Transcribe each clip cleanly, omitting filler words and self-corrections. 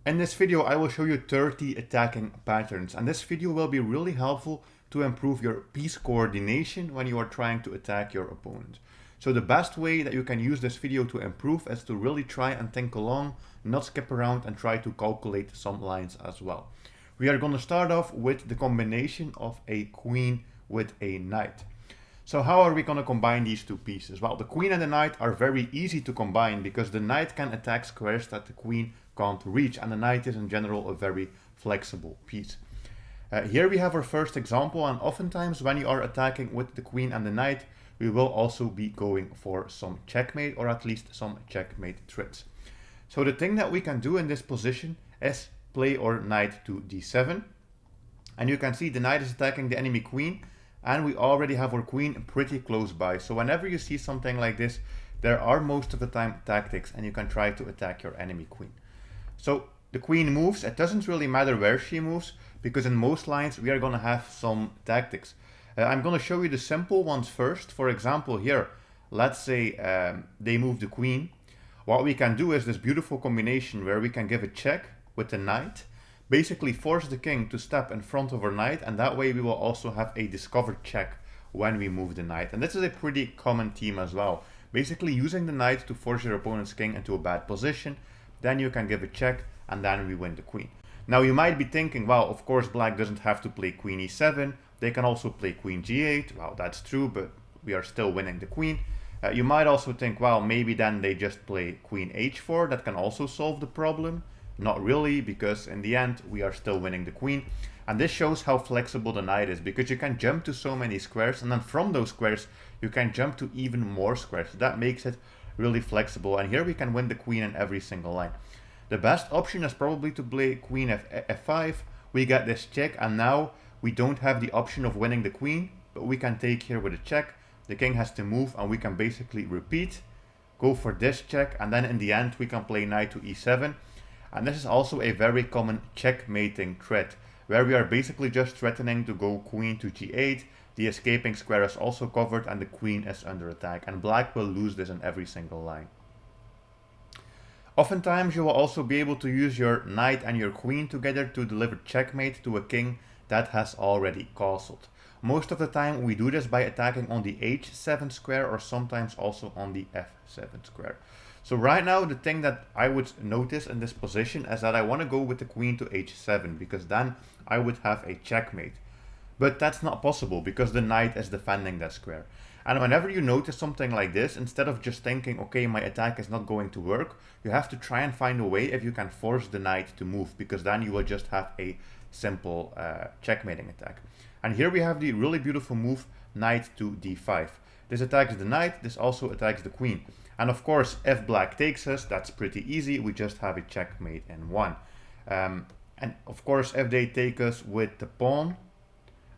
In this video, I will show you 30 attacking patterns, and this video will be really helpful to improve your piece coordination when you are trying to attack your opponent. So the best way that you can use this video to improve is to really try and think along, not skip around, and try to calculate some lines as well. We are going to start off with the combination of a queen with a knight. So how are we going to combine these two pieces? Well, the queen and the knight are very easy to combine because the knight can attack squares that the queen can't reach, and the knight is in general a very flexible piece. Here we have our first example, and oftentimes when you are attacking with the queen and the knight, we will also be going for some checkmate, or at least some checkmate threats. So the thing that we can do in this position is play our knight to d7, and you can see the knight is attacking the enemy queen, and we already have our queen pretty close by. So whenever you see something like this, there are most of the time tactics, and you can try to attack your enemy queen. So the queen moves. It doesn't really matter where she moves, because in most lines we are going to have some tactics. I'm going to show you the simple ones first. For example, here, let's say they move the queen. What we can do is this beautiful combination where we can give a check with the knight, basically force the king to step in front of our knight, and that way we will also have a discovered check when we move the knight. And this is a pretty common theme as well. Basically using the knight to force your opponent's king into a bad position, then you can give a check, and then we win the queen. Now you might be thinking, well, of course black doesn't have to play queen e7, they can also play queen g8. Well, that's true, but we are still winning the queen. You might also think, well, maybe then they just play queen h4, that can also solve the problem. Not really, because in the end we are still winning the queen. And this shows how flexible the knight is, because you can jump to so many squares, and then from those squares you can jump to even more squares. That makes it really flexible, and here we can win the queen in every single line. The best option is probably to play queen f5. We get this check, and now we don't have the option of winning the queen, but we can take here with a check. The king has to move, and we can basically repeat, go for this check, and then in the end we can play knight to e7. And this is also a very common checkmating threat, where we are basically just threatening to go queen to g8. The escaping square is also covered, and the queen is under attack, and black will lose this in every single line. Oftentimes you will also be able to use your knight and your queen together to deliver checkmate to a king that has already castled. Most of the time we do this by attacking on the h7 square, or sometimes also on the f7 square. So right now the thing that I would notice in this position is that I want to go with the queen to h7, because then I would have a checkmate. But that's not possible because the knight is defending that square. And whenever you notice something like this, instead of just thinking, okay, my attack is not going to work, you have to try and find a way if you can force the knight to move, because then you will just have a simple checkmating attack. And here we have the really beautiful move, knight to d5. This attacks the knight, this also attacks the queen. And of course, if black takes us, that's pretty easy, we just have a checkmate in one. And of course, if they take us with the pawn,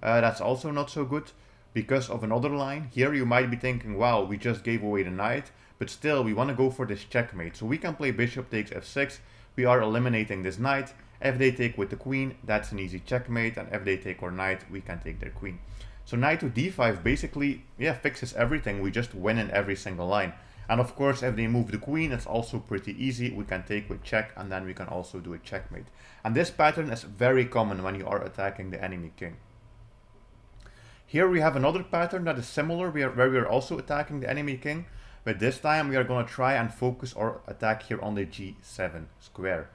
that's also not so good because of another line. Here you might be thinking, wow, we just gave away the knight, but still we want to go for this checkmate. So we can play bishop takes f6, we are eliminating this knight. If they take with the queen, that's an easy checkmate, and if they take our knight, we can take their queen. So knight to d5 basically, fixes everything, we just win in every single line. And of course, if they move the queen, it's also pretty easy. We can take with check, and then we can also do a checkmate. And this pattern is very common when you are attacking the enemy king. Here we have another pattern that is similar, where we are also attacking the enemy king, but this time we are going to try and focus our attack here on the g7 square.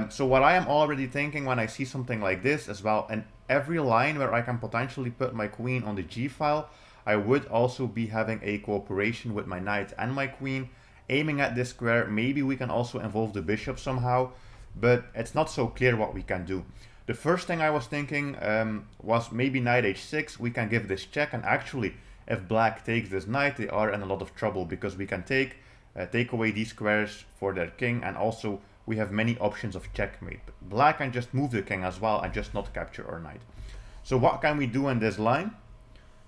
So what I am already thinking when I see something like this as well, in every line where I can potentially put my queen on the g file, I would also be having a cooperation with my knight and my queen, aiming at this square. Maybe we can also involve the bishop somehow, but it's not so clear what we can do. The first thing I was thinking was maybe knight h6, we can give this check, and actually if black takes this knight, they are in a lot of trouble, because we can take away these squares for their king, and also we have many options of checkmate. But black can just move the king as well and just not capture our knight. So what can we do in this line?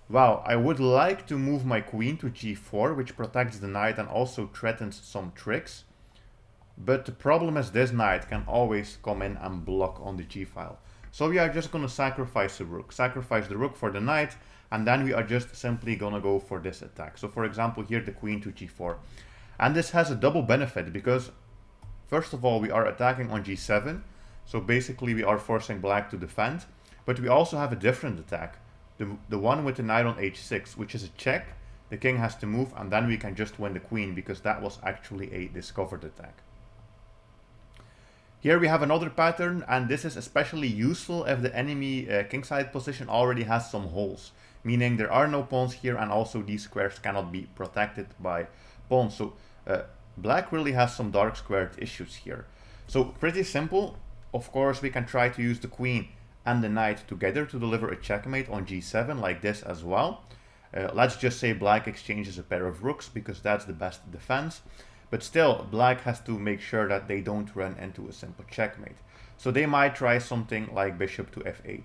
Well, I would like to move my queen to g4, which protects the knight and also threatens some tricks. But the problem is this knight can always come in and block on the g file. So we are just going to sacrifice the rook. Sacrifice the rook for the knight, and then we are just simply going to go for this attack. So for example, here the queen to g4. And this has a double benefit, because first of all, we are attacking on g7. So basically we are forcing black to defend. But we also have a different attack. The one with the knight on h6, which is a check. The king has to move, and then we can just win the queen, because that was actually a discovered attack. Here we have another pattern, and this is especially useful if the enemy kingside position already has some holes, meaning there are no pawns here, and also these squares cannot be protected by pawns. So black really has some dark squared issues here. So pretty simple. Of course, we can try to use the queen and the knight together to deliver a checkmate on g7 like this as well. Let's just say black exchanges a pair of rooks, because that's the best defense. But still, black has to make sure that they don't run into a simple checkmate. So they might try something like bishop to f8.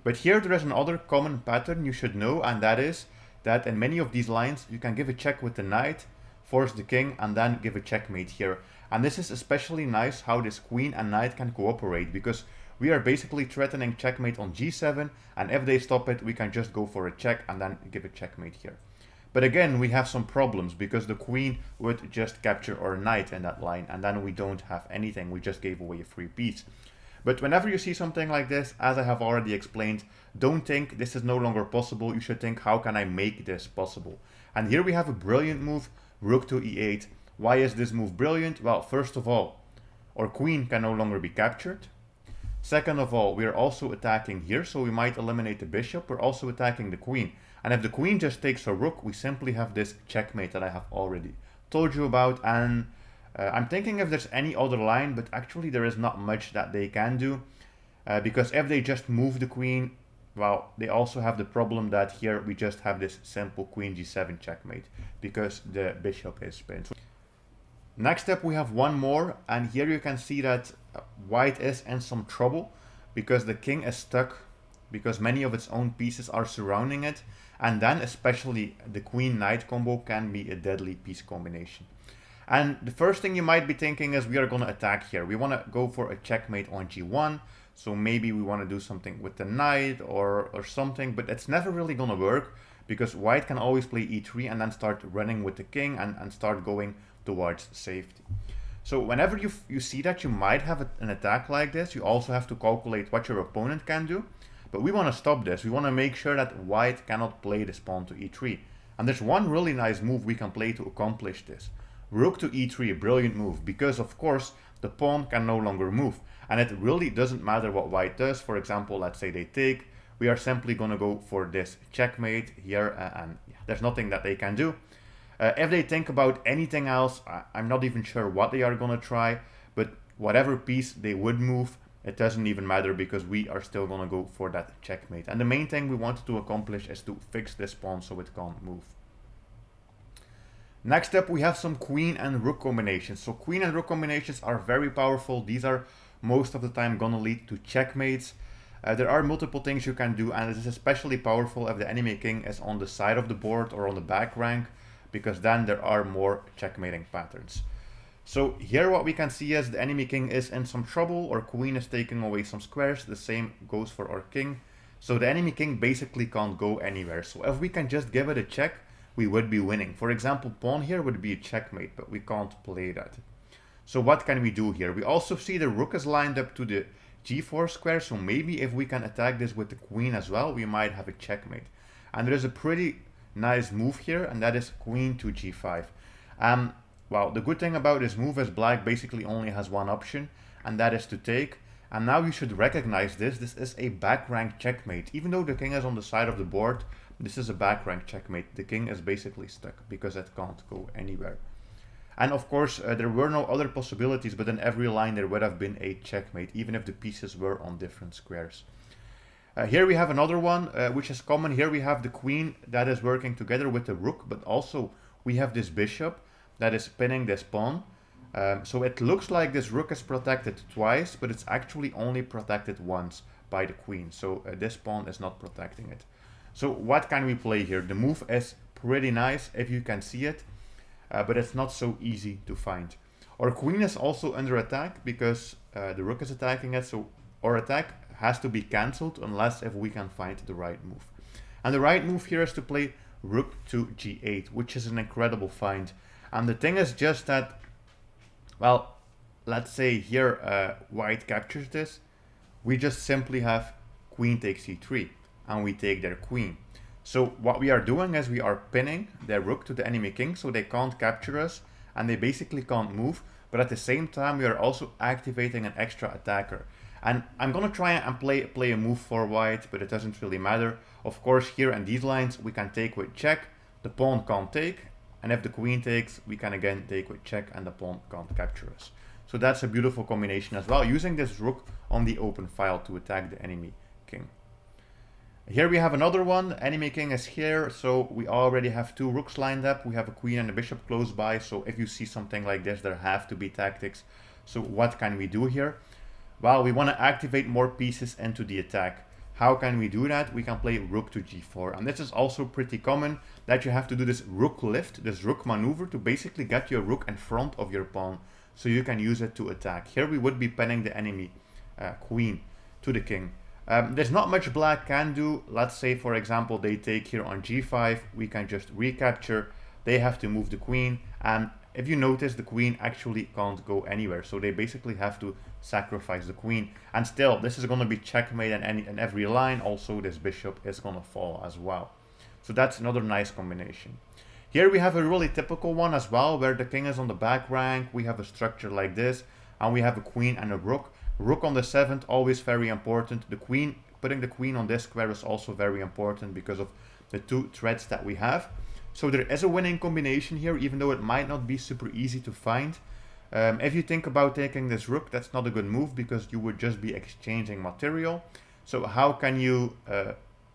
But here there is another common pattern you should know, and that is that in many of these lines you can give a check with the knight, force the king, and then give a checkmate here. And this is especially nice how this queen and knight can cooperate, because we are basically threatening checkmate on g7, and if they stop it, we can just go for a check and then give a checkmate here. But again, we have some problems, because the queen would just capture our knight in that line, and then we don't have anything, we just gave away a free piece. But whenever you see something like this, as I have already explained, don't think this is no longer possible. You should think, how can I make this possible? And here we have a brilliant move, rook to e8. Why is this move brilliant? Well, first of all, our queen can no longer be captured. Second of all, we are also attacking here, so we might eliminate the bishop. We're also attacking the queen. And if the queen just takes a rook, we simply have this checkmate that I have already told you about. And I'm thinking if there's any other line, but actually there is not much that they can do. Because if they just move the queen, well, they also have the problem that here we just have this simple queen g7 checkmate, because the bishop is pinned. Next up we have one more, and here you can see that white is in some trouble, because the king is stuck, because many of its own pieces are surrounding it, and then especially the queen-knight combo can be a deadly piece combination. And the first thing you might be thinking is, we are going to attack here. We want to go for a checkmate on g1, so maybe we want to do something with the knight or something, but it's never really going to work, because white can always play e3 and then start running with the king and start going towards safety. So whenever you see that you might have an attack like this, you also have to calculate what your opponent can do. But we want to stop this. We want to make sure that white cannot play this pawn to e3. And there's one really nice move we can play to accomplish this. Rook to e3, a brilliant move, because of course the pawn can no longer move. And it really doesn't matter what white does. For example, let's say they take. We are simply going to go for this checkmate here, and there's nothing that they can do. If they think about anything else, I'm not even sure what they are going to try, but whatever piece they would move, it doesn't even matter, because we are still going to go for that checkmate. And the main thing we wanted to accomplish is to fix this pawn so it can't move. Next up, we have some queen and rook combinations. So queen and rook combinations are very powerful. These are most of the time going to lead to checkmates. There are multiple things you can do, and it is especially powerful if the enemy king is on the side of the board or on the back rank, because then there are more checkmating patterns. So here what we can see is the enemy king is in some trouble, or queen is taking away some squares. The same goes for our king. So the enemy king basically can't go anywhere. So if we can just give it a check, we would be winning. For example, pawn here would be a checkmate, but we can't play that. So what can we do here? We also see the rook is lined up to the g4 square, so maybe if we can attack this with the queen as well, we might have a checkmate. And there is a pretty nice move here, and that is queen to g5. Well, the good thing about this move is black basically only has one option, and that is to take. And now you should recognize this. This is a back rank checkmate. Even though the king is on the side of the board, this is a back rank checkmate. The king is basically stuck because it can't go anywhere. And of course, there were no other possibilities, but in every line there would have been a checkmate, even if the pieces were on different squares. Here we have another one, which is common. Here we have the queen that is working together with the rook, but also we have this bishop that is pinning this pawn. So it looks like this rook is protected twice, but it's actually only protected once by the queen. So this pawn is not protecting it. So what can we play here? The move is pretty nice if you can see it, but it's not so easy to find. Our queen is also under attack because the rook is attacking it. So our attack has to be cancelled unless if we can find the right move. And the right move here is to play rook to g8, which is an incredible find. And the thing is just that, well, let's say here white captures this, we just simply have queen takes c3 and we take their queen. So what we are doing is we are pinning their rook to the enemy king so they can't capture us and they basically can't move, but at the same time we are also activating an extra attacker. And I'm gonna try and play a move for white, but it doesn't really matter. Of course, here in these lines we can take with check, the pawn can't take, and if the queen takes, we can again take with check and the pawn can't capture us. So that's a beautiful combination as well, using this rook on the open file to attack the enemy king. Here we have another one, the enemy king is here, so we already have two rooks lined up, we have a queen and a bishop close by, so if you see something like this, there have to be tactics. So what can we do here? Well, we want to activate more pieces into the attack. How can we do that? We can play rook to g4, and this is also pretty common, that you have to do this rook lift, this rook maneuver, to basically get your rook in front of your pawn, so you can use it to attack. Here we would be pinning the enemy queen to the king. There's not much black can do. Let's say, for example, they take here on g5, we can just recapture, they have to move the queen, and if you notice, the queen actually can't go anywhere, so they basically have to sacrifice the queen, and still this is going to be checkmate in every line. Also this bishop is going to fall as well, so that's another nice combination. Here we have a really typical one as well, where the king is on the back rank, we have a structure like this, and we have a queen and a rook. Rook on the 7th, always very important. The queen, putting the queen on this square is also very important because of the two threats that we have. So there is a winning combination here, even though it might not be super easy to find. If you think about taking this rook, that's not a good move because you would just be exchanging material. So how can you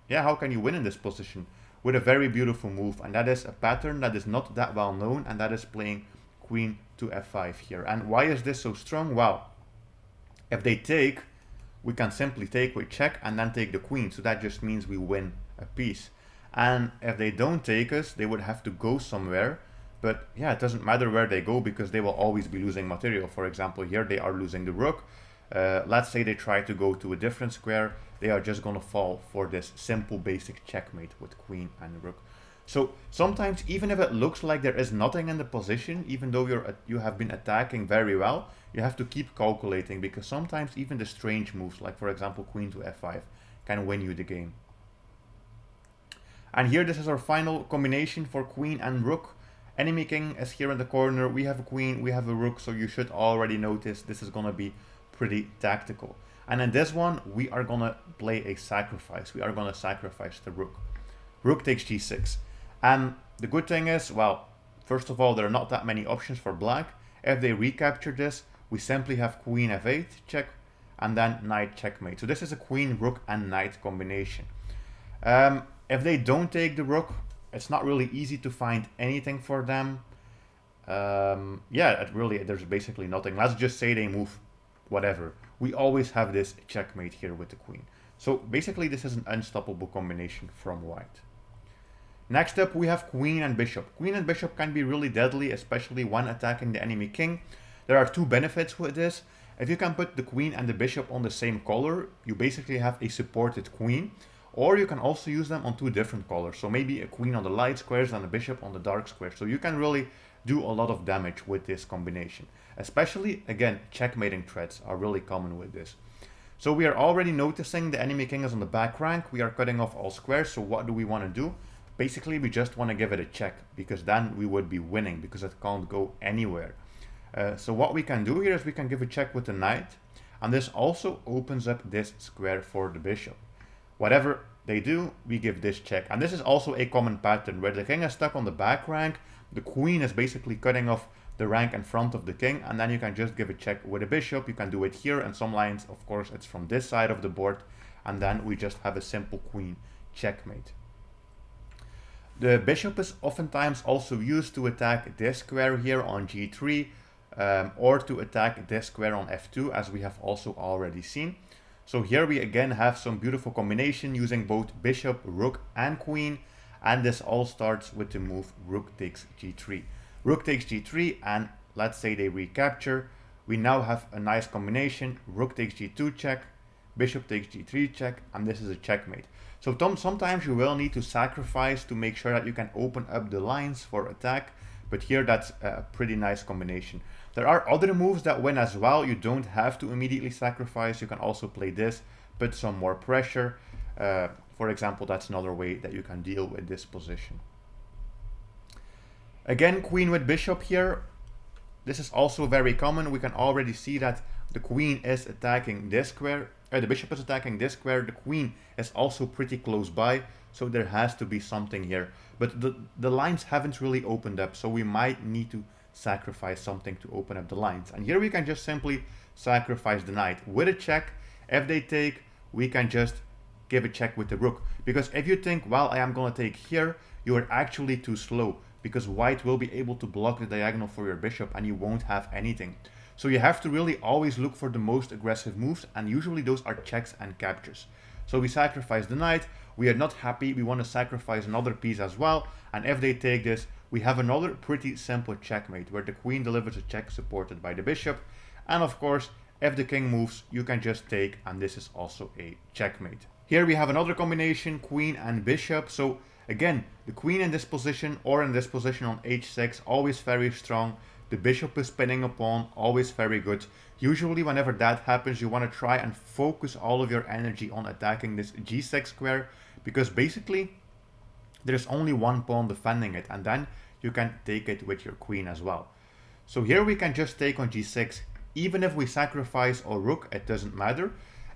win in this position? With a very beautiful move, and that is a pattern that is not that well known, and that is playing queen to f5 here. And why is this so strong? Well, if they take, we can simply take with check and then take the queen, so that just means we win a piece. And if they don't take us, they would have to go somewhere, but yeah, it doesn't matter where they go because they will always be losing material. For example, here they are losing the rook. Let's say they try to go to a different square, they are just going to fall for this simple basic checkmate with queen and rook. So sometimes, even if it looks like there is nothing in the position, even though you have been attacking very well, you have to keep calculating, because sometimes even the strange moves, like for example queen to f5, can win you the game. And here this is our final combination for queen and rook. Enemy king is here in the corner, we have a queen, we have a rook, so you should already notice this is going to be pretty tactical. And in this one, we are going to play a sacrifice. We are going to sacrifice the rook. Rook takes g6. And the good thing is, well, first of all, there are not that many options for black. If they recapture this, we simply have queen f8, check, and then knight checkmate. So this is a queen, rook, and knight combination. If they don't take the rook, it's not really easy to find anything for them. Yeah, there's basically nothing. Let's just say they move whatever. We always have this checkmate here with the queen. So basically this is an unstoppable combination from white. Next up we have queen and bishop. Queen and bishop can be really deadly, especially when attacking the enemy king. There are two benefits with this. If you can put the queen and the bishop on the same color, you basically have a supported queen. Or you can also use them on two different colors. So maybe a queen on the light squares and a bishop on the dark squares. So you can really do a lot of damage with this combination. Especially, again, checkmating threats are really common with this. So we are already noticing the enemy king is on the back rank. We are cutting off all squares. So what do we want to do? Basically, we just want to give it a check, because then we would be winning, because it can't go anywhere. So what we can do here is we can give a check with the knight. And this also opens up this square for the bishop. Whatever they do, we give this check. And this is also a common pattern where the king is stuck on the back rank. The queen is basically cutting off the rank in front of the king, and then you can just give a check with a bishop. You can do it here, and some lines, of course, it's from this side of the board, and then we just have a simple queen checkmate. The bishop is oftentimes also used to attack this square here on g3, or to attack this square on f2, as we have also already seen. So here we again have some beautiful combination using both bishop, rook, and queen, and this all starts with the move rook takes g3. Rook takes g3, and let's say they recapture. We now have a nice combination. Rook takes g2 check, bishop takes g3 check, and this is a checkmate. So sometimes you will need to sacrifice to make sure that you can open up the lines for attack, but here that's a pretty nice combination. There are other moves that win as well. You don't have to immediately sacrifice. You can also play this, put some more pressure. For example, that's another way that you can deal with this position. Again, queen with bishop here. This is also very common. We can already see that the queen is attacking this square. The bishop is attacking this square. The queen is also pretty close by. So there has to be something here. But the lines haven't really opened up. So we might need to sacrifice something to open up the lines. And here we can just simply sacrifice the knight with a check. If they take, we can just give a check with the rook. Because if you think, well, I am going to take here, you are actually too slow. Because white will be able to block the diagonal for your bishop and you won't have anything. So you have to really always look for the most aggressive moves, and usually those are checks and captures. So we sacrifice the knight, we are not happy, we want to sacrifice another piece as well, and if they take this, we have another pretty simple checkmate where the queen delivers a check supported by the bishop, and of course if the king moves you can just take, and this is also a checkmate. Here we have another combination, queen and bishop. So again, the queen in this position or in this position on h6, always very strong. The bishop is pinning a pawn, always very good. Usually whenever that happens, you want to try and focus all of your energy on attacking this g6 square, because basically there's only one pawn defending it, and then you can take it with your queen as well. So here we can just take on g6. Even if we sacrifice our rook, it doesn't matter.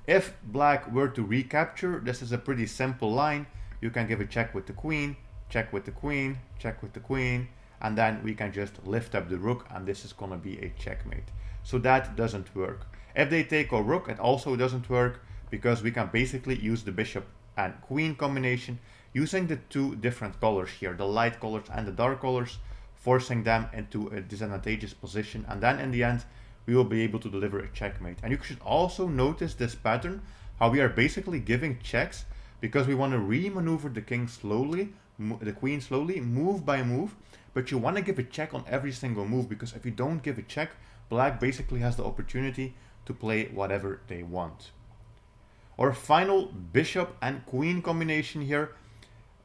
If black were to recapture, this is a pretty simple line. You can give a check with the queen, check with the queen, check with the queen, and then we can just lift up the rook, and this is going to be a checkmate. So that doesn't work. If they take our rook, it also doesn't work, because we can basically use the bishop and queen combination using the two different colors here, the light colors and the dark colors, forcing them into a disadvantageous position, and then in the end we will be able to deliver a checkmate. And you should also notice this pattern, how we are basically giving checks because we want to re-maneuver the king slowly, the queen slowly, move by move, but you want to give a check on every single move, because if you don't give a check, black basically has the opportunity to play whatever they want. Our final bishop and queen combination here.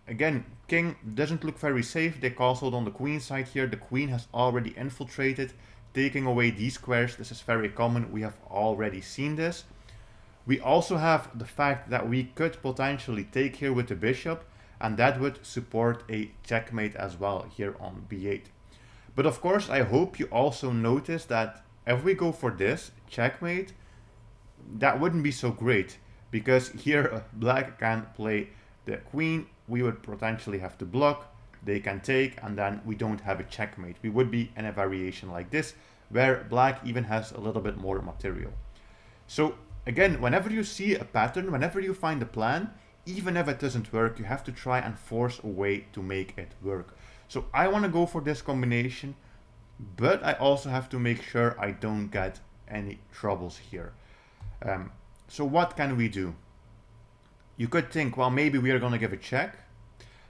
Again, king doesn't look very safe. They castled on the queen side here. The queen has already infiltrated, taking away these squares. This is very common. We have already seen this. We also have the fact that we could potentially take here with the bishop, and that would support a checkmate as well here on b8. But of course, I hope you also notice that if we go for this checkmate, that wouldn't be so great, because here black can play the queen. We would potentially have to block, they can take, and then we don't have a checkmate. We would be in a variation like this, where black even has a little bit more material. So again, whenever you see a pattern, whenever you find a plan, even if it doesn't work, you have to try and force a way to make it work. So I want to go for this combination, but I also have to make sure I don't get any troubles here. So what can we do? You could think, well, maybe we are going to give a check,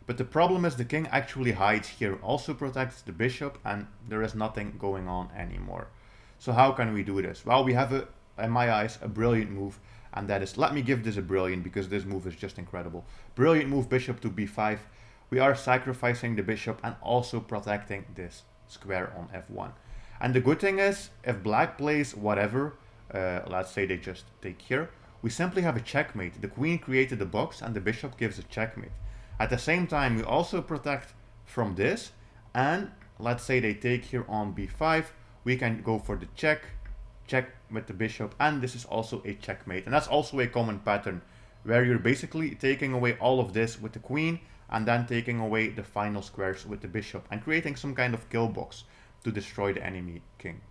but the problem is the king actually hides here, also protects the bishop, and there is nothing going on anymore. So how can we do this? Well, we have, in my eyes, a brilliant move, and that is, let me give this a brilliant, because this move is just incredible. Brilliant move, bishop to b5. We are sacrificing the bishop and also protecting this square on f1. And the good thing is, if black plays whatever, let's say they just take here, we simply have a checkmate. The queen created the box and the bishop gives a checkmate. At the same time, we also protect from this, and let's say they take here on b5, we can go for the check with the bishop, and this is also a checkmate. And that's also a common pattern, where you're basically taking away all of this with the queen, and then taking away the final squares with the bishop, and creating some kind of kill box to destroy the enemy king.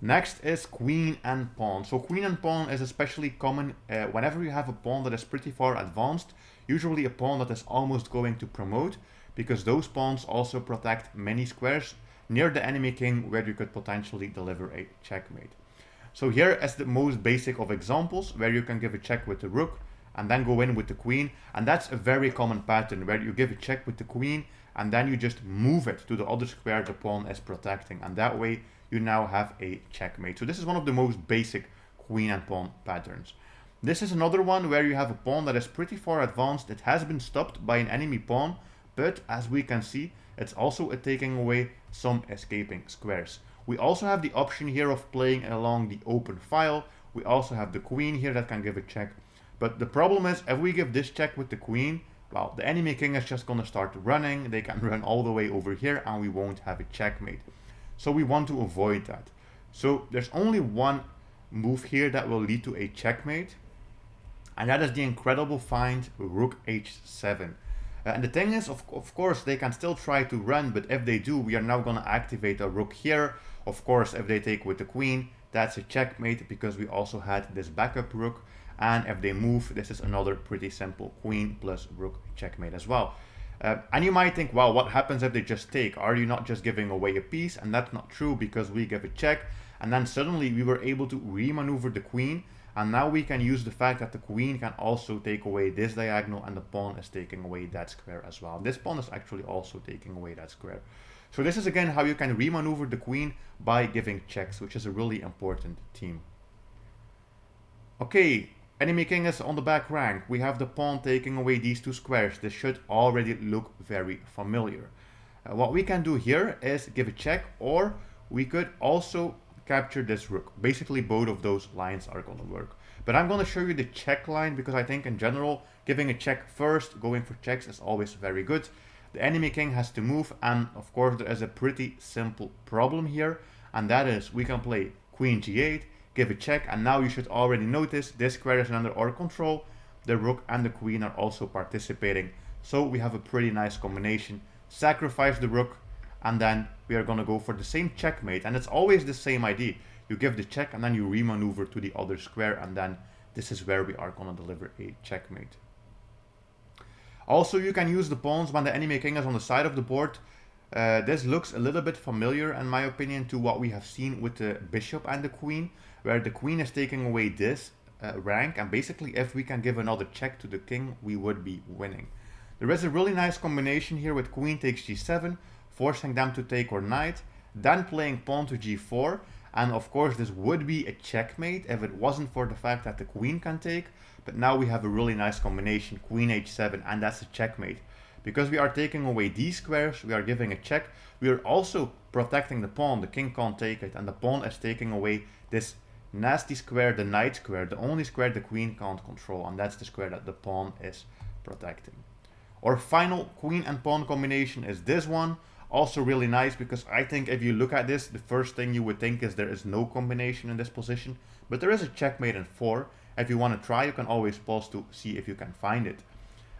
Next is queen and pawn. So queen and pawn is especially common whenever you have a pawn that is pretty far advanced, usually a pawn that is almost going to promote, because those pawns also protect many squares near the enemy king where you could potentially deliver a checkmate. So here is the most basic of examples, where you can give a check with the rook and then go in with the queen, and that's a very common pattern, where you give a check with the queen and then you just move it to the other square the pawn is protecting, and that way you now have a checkmate. So this is one of the most basic queen and pawn patterns. This is another one where you have a pawn that is pretty far advanced. It has been stopped by an enemy pawn, but as we can see, it's also taking away some escaping squares. We also have the option here of playing along the open file. We also have the queen here that can give a check. But the problem is, if we give this check with the queen, well, the enemy king is just going to start running. They can run all the way over here and we won't have a checkmate. So we want to avoid that. So there's only one move here that will lead to a checkmate. And that is the incredible find Rook h7. And the thing is, of course, they can still try to run, but if they do, we are now going to activate a rook here. Of course, if they take with the queen, that's a checkmate because we also had this backup rook. And if they move, this is another pretty simple queen plus rook checkmate as well. And you might think, well, what happens if they just take? Are you not just giving away a piece? And that's not true because we give a check. And then suddenly we were able to remaneuver the queen. And now we can use the fact that the queen can also take away this diagonal and the pawn is taking away that square as well. This pawn is actually also taking away that square. So this is again how you can remaneuver the queen by giving checks, which is a really important theme. Okay, enemy king is on the back rank. We have the pawn taking away these two squares. This should already look very familiar. What we can do here is give a check, or we could also capture this rook. Basically both of those lines are going to work. But I'm going to show you the check line because I think in general giving a check first, going for checks is always very good. The enemy king has to move, and of course there is a pretty simple problem here, and that is we can play queen g8, give a check, and now you should already notice this square is under our control. The rook and the queen are also participating, so we have a pretty nice combination. Sacrifice the rook, and then we are going to go for the same checkmate, and it's always the same idea. You give the check and then you remaneuver to the other square, and then this is where we are going to deliver a checkmate. Also, you can use the pawns when the enemy king is on the side of the board. This looks a little bit familiar in my opinion to what we have seen with the bishop and the queen, where the queen is taking away this rank, and basically if we can give another check to the king, we would be winning. There is a really nice combination here with queen takes g7, forcing them to take or knight, then playing pawn to g4, and of course this would be a checkmate if it wasn't for the fact that the queen can take, but now we have a really nice combination, queen h7, and that's a checkmate. Because we are taking away these squares, we are giving a check, we are also protecting the pawn, the king can't take it, and the pawn is taking away this nasty square, the knight square, the only square the queen can't control, and that's the square that the pawn is protecting. Our final queen and pawn combination is this one. Also really nice because I think if you look at this, the first thing you would think is there is no combination in this position, but there is a checkmate in 4. If you want to try, you can always pause to see if you can find it.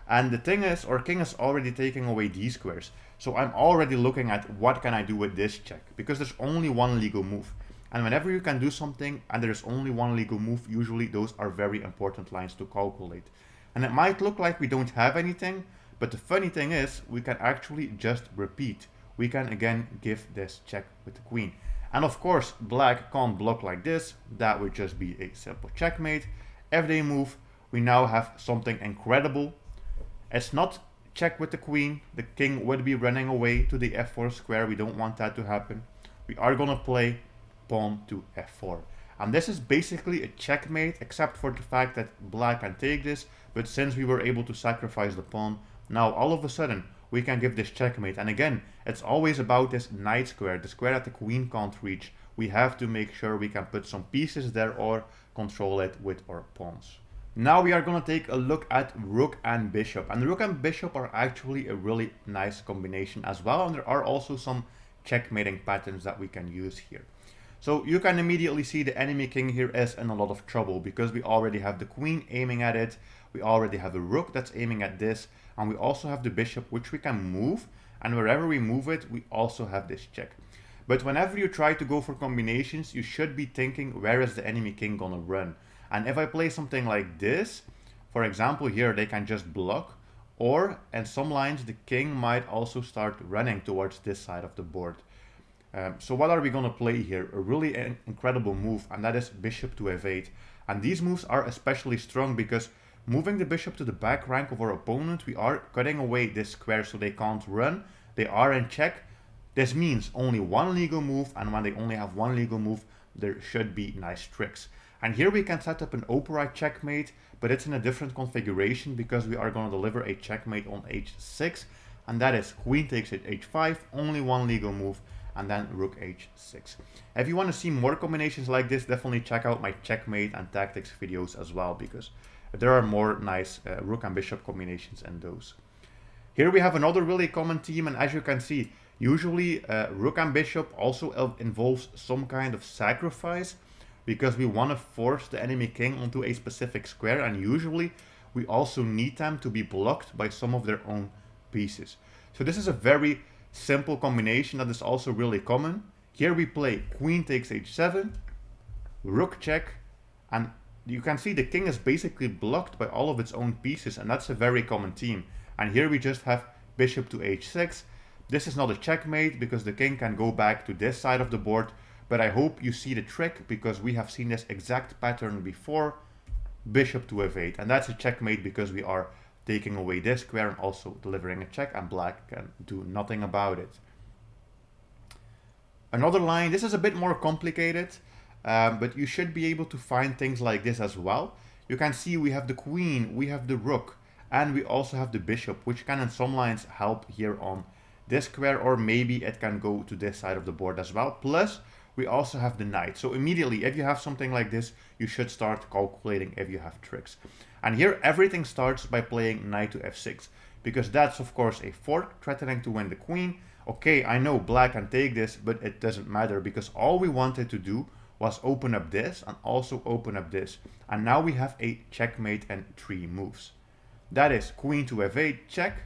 And the thing is, our king is already taking away these squares, so I'm already looking at what can I do with this check, because there's only one legal move. And whenever you can do something and there's only one legal move, usually those are very important lines to calculate. And it might look like we don't have anything, but the funny thing is, we can actually just repeat. We can again give this check with the queen. And of course, black can't block like this. That would just be a simple checkmate. If they move, we now have something incredible. It's not check with the queen. The king would be running away to the f4 square. We don't want that to happen. We are going to play pawn to f4. And this is basically a checkmate, except for the fact that black can take this. But since we were able to sacrifice the pawn, now all of a sudden we can give this checkmate. And again, it's always about this knight square, the square that the queen can't reach. We have to make sure we can put some pieces there or control it with our pawns. Now we are going to take a look at rook and bishop. And rook and bishop are actually a really nice combination as well. And there are also some checkmating patterns that we can use here. So you can immediately see the enemy king here is in a lot of trouble because we already have the queen aiming at it. We already have a rook that's aiming at this. And we also have the bishop, which we can move. And wherever we move it, we also have this check. But whenever you try to go for combinations, you should be thinking, where is the enemy king gonna run? And if I play something like this, for example, here they can just block. Or in some lines, the king might also start running towards this side of the board. So what are we gonna play here? A really incredible move, and that is bishop to f8. And these moves are especially strong because moving the bishop to the back rank of our opponent, we are cutting away this square so they can't run. They are in check. This means only one legal move, and when they only have one legal move, there should be nice tricks. And here we can set up an open checkmate, but it's in a different configuration because we are going to deliver a checkmate on h6, and that is queen takes at h5, only one legal move, and then rook h6. If you want to see more combinations like this, definitely check out my checkmate and tactics videos as well, because there are more nice rook and bishop combinations in those. Here we have another really common theme, and as you can see, usually rook and bishop also involves some kind of sacrifice, because we want to force the enemy king onto a specific square, and usually we also need them to be blocked by some of their own pieces. So this is a very simple combination that is also really common. Here we play queen takes h7, rook check, and you can see the king is basically blocked by all of its own pieces, and that's a very common theme. And here we just have bishop to h6. This is not a checkmate because the king can go back to this side of the board, but I hope you see the trick, because we have seen this exact pattern before. Bishop to f8, and that's a checkmate because we are taking away this square and also delivering a check, and black can do nothing about it. Another line, this is a bit more complicated, but you should be able to find things like this as well. You can see we have the queen, we have the rook, and we also have the bishop, which can in some lines help here on this square, or maybe it can go to this side of the board as well. Plus, we also have the knight. So immediately, if you have something like this, you should start calculating if you have tricks. And here, everything starts by playing knight to f6, because that's, of course, a fork threatening to win the queen. Okay, I know black can take this, but it doesn't matter, because all we wanted to do was open up this and also open up this. And now we have a checkmate and 3 moves. That is queen to f8, check,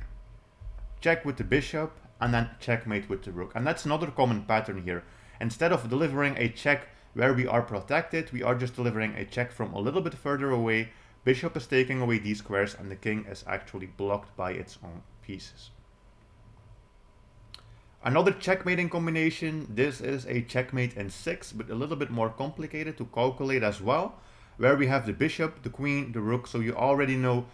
check with the bishop, and then checkmate with the rook. And that's another common pattern here. Instead of delivering a check where we are protected, we are just delivering a check from a little bit further away. Bishop is taking away these squares, and the king is actually blocked by its own pieces. Another checkmating combination, this is a checkmate in 6, but a little bit more complicated to calculate as well, where we have the bishop, the queen, the rook. So you already know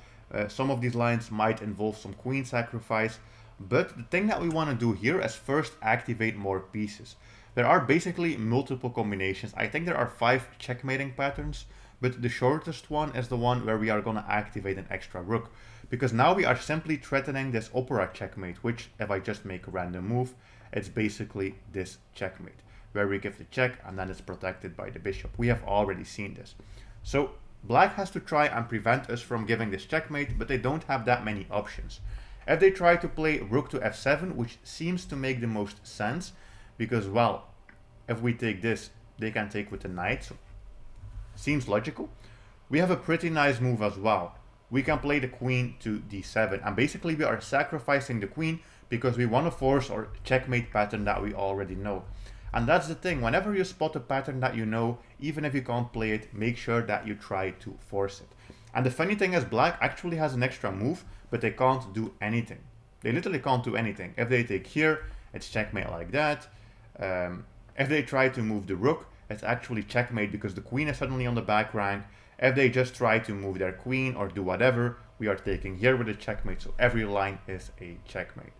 some of these lines might involve some queen sacrifice, but the thing that we want to do here is first activate more pieces. There are basically multiple combinations. I think there are 5 checkmating patterns, but the shortest one is the one where we are going to activate an extra rook, because now we are simply threatening this opera checkmate, which, if I just make a random move, it's basically this checkmate, where we give the check and then it's protected by the bishop. We have already seen this. So black has to try and prevent us from giving this checkmate, but they don't have that many options. If they try to play rook to f7, which seems to make the most sense, because, well, if we take this, they can take with the knight, so seems logical. We have a pretty nice move as well. We can play the queen to d7, and basically we are sacrificing the queen because we want to force our checkmate pattern that we already know. And that's the thing, whenever you spot a pattern that you know, even if you can't play it, make sure that you try to force it. And the funny thing is, black actually has an extra move, but they can't do anything. They literally can't do anything. If they take here, it's checkmate like that. If they try to move the rook, it's actually checkmate because the queen is suddenly on the back rank. If they just try to move their queen or do whatever, we are taking here with a checkmate, so every line is a checkmate.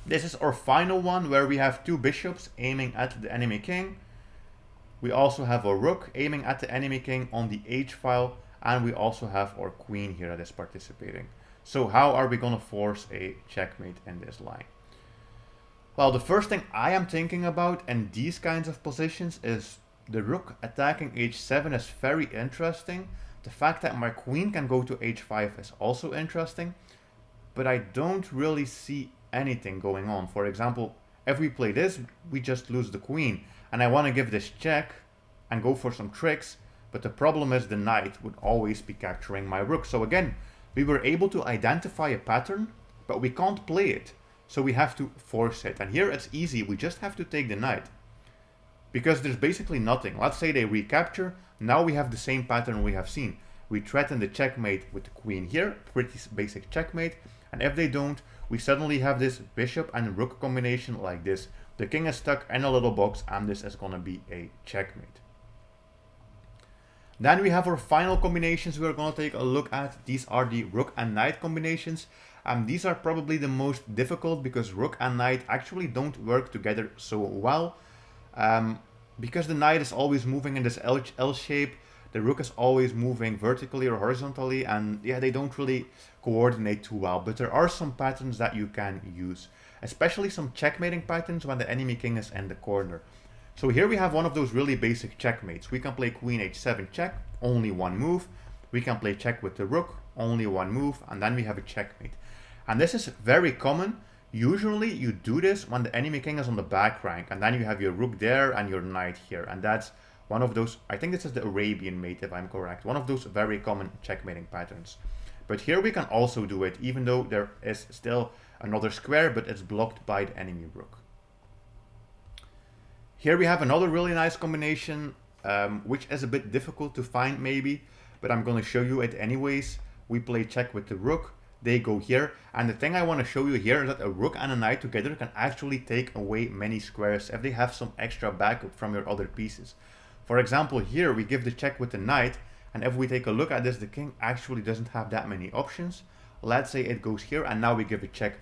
This is our final one, where we have 2 bishops aiming at the enemy king. We also have a rook aiming at the enemy king on the h-file, and we also have our queen here that is participating. So how are we going to force a checkmate in this line? Well, the first thing I am thinking about in these kinds of positions is the rook attacking h7 is very interesting. The fact that my queen can go to h5 is also interesting, but I don't really see anything going on. For example, if we play this, we just lose the queen, and I want to give this check and go for some tricks, but the problem is the knight would always be capturing my rook. So again, we were able to identify a pattern, but we can't play it. So we have to force it. And here it's easy. We just have to take the knight, because there's basically nothing. Let's say they recapture. Now we have the same pattern we have seen. We threaten the checkmate with the queen here, pretty basic checkmate. And if they don't, we suddenly have this bishop and rook combination like this. The king is stuck in a little box, and this is going to be a checkmate. Then we have our final combinations we're going to take a look at. These are the rook and knight combinations. These are probably the most difficult because rook and knight actually don't work together so well. Because the knight is always moving in this L shape, the rook is always moving vertically or horizontally, and yeah, they don't really coordinate too well. But there are some patterns that you can use. especially some checkmating patterns when the enemy king is in the corner. So here we have one of those really basic checkmates. We can play queen h7 check, only one move. We can play check with the rook, only one move, and then we have a checkmate. And this is very common. Usually you do this when the enemy king is on the back rank, and then you have your rook there and your knight here. And that's one of those, I think this is the Arabian mate if I'm correct, one of those very common checkmating patterns. But here we can also do it, even though there is still another square, but it's blocked by the enemy rook. Here we have another really nice combination, which is a bit difficult to find maybe, but I'm going to show you it anyways. We play check with the rook, they go here, and the thing I want to show you here is that a rook and a knight together can actually take away many squares if they have some extra backup from your other pieces. For example, here we give the check with the knight, and if we take a look at this, the king actually doesn't have that many options. Let's say it goes here, and now we give a check.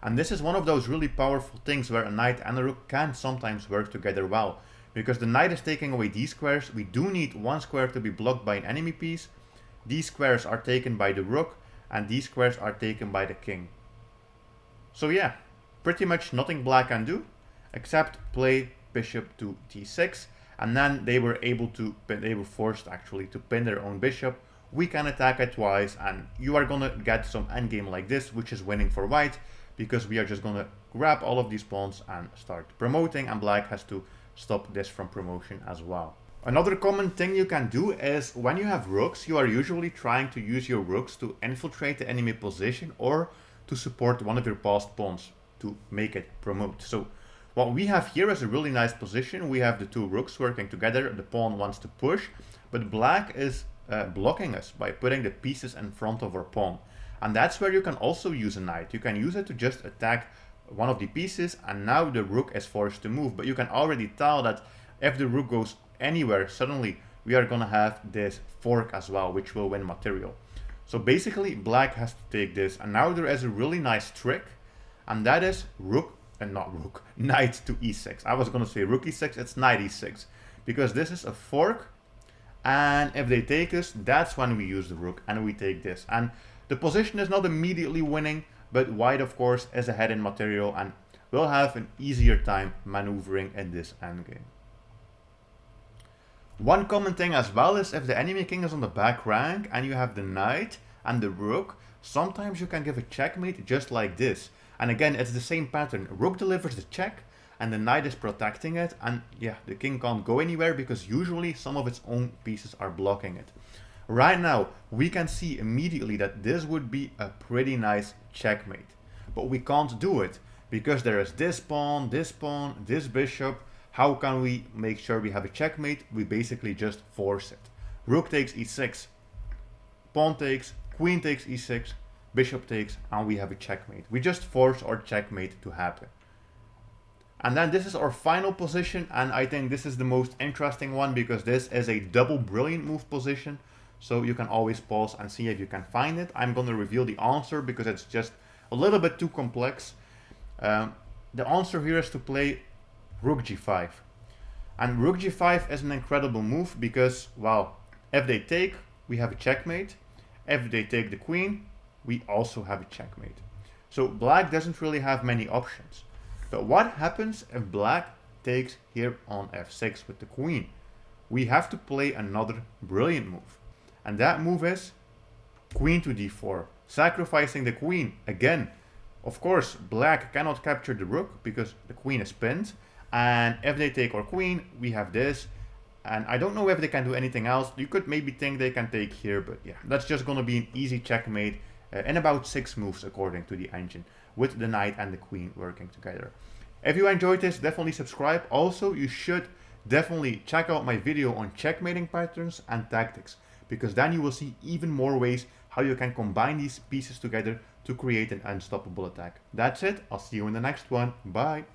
And this is one of those really powerful things where a knight and a rook can sometimes work together well. Because the knight is taking away these squares, we do need one square to be blocked by an enemy piece. These squares are taken by the rook, and these squares are taken by the king. So yeah, pretty much nothing black can do, except play bishop to d6. And then they were forced actually to pin their own bishop. We can attack it twice, and you are gonna get some endgame like this, which is winning for white, because we are just gonna grab all of these pawns and start promoting, and black has to stop this from promotion as well. Another common thing you can do is when you have rooks, you are usually trying to use your rooks to infiltrate the enemy position or to support one of your passed pawns to make it promote. So what we have here is a really nice position. We have the two rooks working together. The pawn wants to push, but black is blocking us by putting the pieces in front of our pawn. And that's where you can also use a knight. You can use it to just attack one of the pieces, and now the rook is forced to move. But you can already tell that if the rook goes anywhere, suddenly we are gonna have this fork as well, which will win material. So basically black has to take this, and now there is a really nice trick, and that is knight to e6. I was gonna say rook e6, it's knight e6, because this is a fork, and if they take us, that's when we use the rook and we take this. And the position is not immediately winning, but white of course is ahead in material and will have an easier time maneuvering in this endgame. One common thing as well is if the enemy king is on the back rank and you have the knight and the rook, sometimes you can give a checkmate just like this. And again, it's the same pattern. Rook delivers the check and the knight is protecting it, and yeah, the king can't go anywhere because usually some of its own pieces are blocking it. Right now, we can see immediately that this would be a pretty nice checkmate. But we can't do it because there is this pawn, this bishop. How can we make sure we have a checkmate? We basically just force it. Rook takes e6, pawn takes, queen takes e6, bishop takes, and we have a checkmate. We just force our checkmate to happen. And then this is our final position, and I think this is the most interesting one because this is a double brilliant move position. So you can always pause and see if you can find it. I'm going to reveal the answer because it's just a little bit too complex. The answer here is to play Rook g5. And Rook g5 is an incredible move because, well, if they take, we have a checkmate. If they take the queen, we also have a checkmate. So black doesn't really have many options. But what happens if black takes here on f6 with the queen? We have to play another brilliant move. And that move is queen to d4, sacrificing the queen again. Of course, black cannot capture the rook because the queen is pinned. And if they take our queen, we have this. And I don't know if they can do anything else. You could maybe think they can take here, but yeah, that's just going to be an easy checkmate in about 6 moves according to the engine, with the knight and the queen working together. If you enjoyed this, definitely subscribe. Also, you should definitely check out my video on checkmating patterns and tactics, because then you will see even more ways how you can combine these pieces together to create an unstoppable attack. That's it. I'll see you in the next one. Bye.